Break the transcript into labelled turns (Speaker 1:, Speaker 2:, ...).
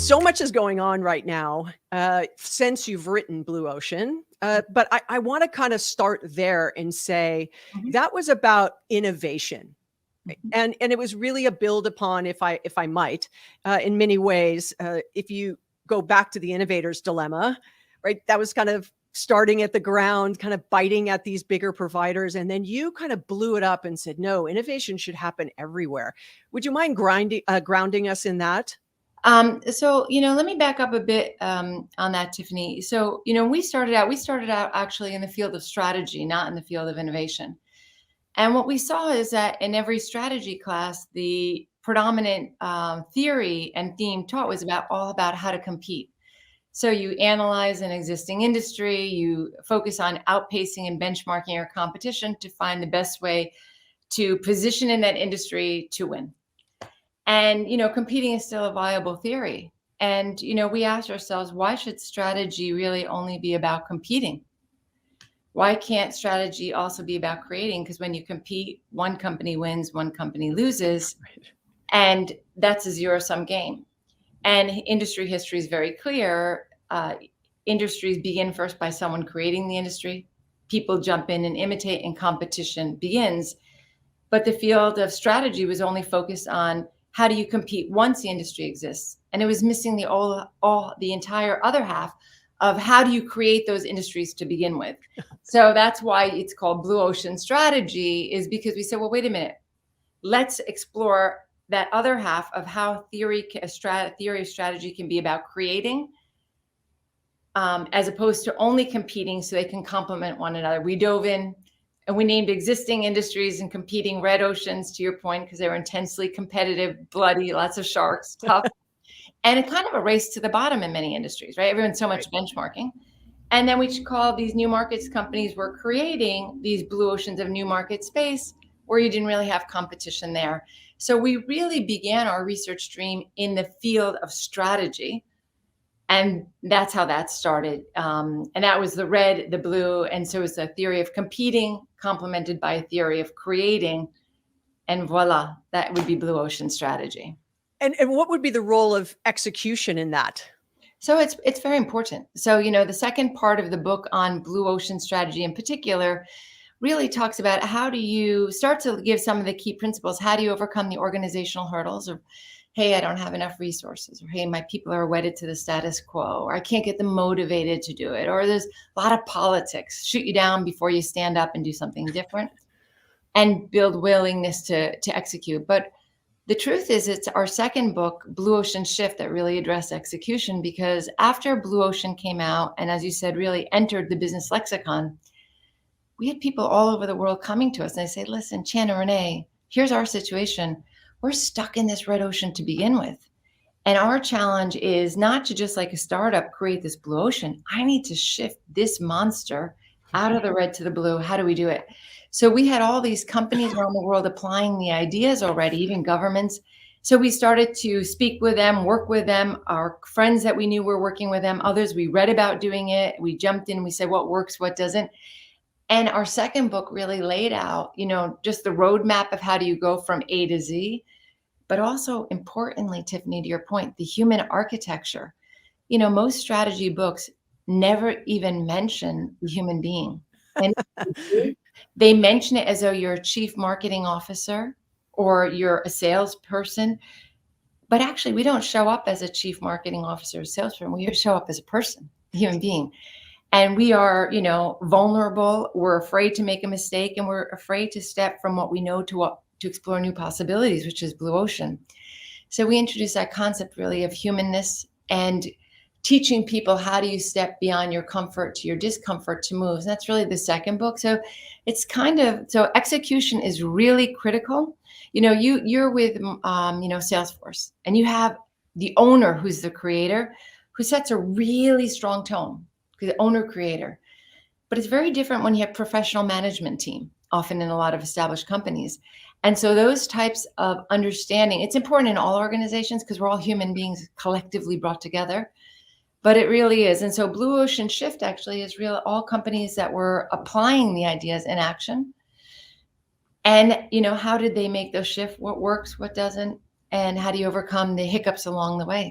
Speaker 1: So much is going on right now since you've written Blue Ocean. But I want to kind of start there and say that was about innovation. And it was really a build upon, if I might, in many ways, if you go back to the innovator's dilemma, right? That was kind of starting at the ground, kind of biting at these bigger providers. And then you kind of blew it up and said, no, innovation should happen everywhere. Would you mind grounding us in that?
Speaker 2: So, let me back up a bit on that, Tiffani. So, we started out actually in the field of strategy, not in the field of innovation. And what we saw is that in every strategy class, the predominant theory and theme taught was all about how to compete. So you analyze an existing industry, you focus on outpacing and benchmarking your competition to find the best way to position in that industry to win. And, competing is still a viable theory. And, we asked ourselves, why should strategy really only be about competing? Why can't strategy also be about creating? Because when you compete, one company wins, one company loses, and that's a zero-sum game. And industry history is very clear. Industries begin first by someone creating the industry. People jump in and imitate, and competition begins. But the field of strategy was only focused on how do you compete once the industry exists, and it was missing the entire other half of how do you create those industries to begin with. So that's why it's called Blue Ocean Strategy, is because we said, well, wait a minute, let's explore that other half of how theory of strategy can be about creating, as opposed to only competing so they can complement one another. We dove in and we named existing industries and competing red oceans, to your point, because they were intensely competitive, bloody, lots of sharks, tough. And it kind of a race to the bottom in many industries, right? Everyone's so much benchmarking. And then we call these new markets companies were creating these blue oceans of new market space where you didn't really have competition there. So we really began our research stream in the field of strategy. And that's how that started. And that was the red, the blue. And so it's a theory of competing complemented by a theory of creating. And voila, that would be Blue Ocean Strategy.
Speaker 1: And what would be the role of execution in that?
Speaker 2: So it's very important. So, the second part of the book on Blue Ocean Strategy in particular really talks about how do you start to give some of the key principles. How do you overcome the organizational hurdles of, hey, I don't have enough resources, or hey, my people are wedded to the status quo, or I can't get them motivated to do it, or there's a lot of politics, shoot you down before you stand up and do something different, and build willingness to execute. But the truth is, it's our second book, Blue Ocean Shift, that really addressed execution, because after Blue Ocean came out, and as you said, really entered the business lexicon, we had people all over the world coming to us and they say, listen, Chan and Renee, here's our situation. We're stuck in this red ocean to begin with. And our challenge is not to just like a startup create this blue ocean. I need to shift this monster out of the red to the blue. How do we do it? So we had all these companies around the world applying the ideas already, even governments. So we started to speak with them, work with them. Our friends that we knew were working with them, others we read about doing it. We jumped in, we said what works, what doesn't. And our second book really laid out, just the roadmap of how do you go from A to Z, but also importantly, Tiffani, to your point, the human architecture. Most strategy books never even mention the human being. And they mention it as though you're a chief marketing officer or you're a salesperson. But actually, we don't show up as a chief marketing officer or salesperson. We show up as a person, a human being. And we are, vulnerable. We're afraid to make a mistake, and we're afraid to step from what we know to explore new possibilities, which is Blue Ocean. So we introduced that concept really of humanness and teaching people how do you step beyond your comfort to your discomfort to move. And that's really the second book. So it's so execution is really critical. You're with, Salesforce, and you have the owner who's the creator who sets a really strong tone. The owner creator. But it's very different when you have professional management team, often in a lot of established companies. And so those types of understanding, it's important in all organizations because we're all human beings collectively brought together, but it really is. And so Blue Ocean Shift actually is real, all companies that were applying the ideas in action. And, how did they make those shift? What works, what doesn't? and how do you overcome the hiccups along the way?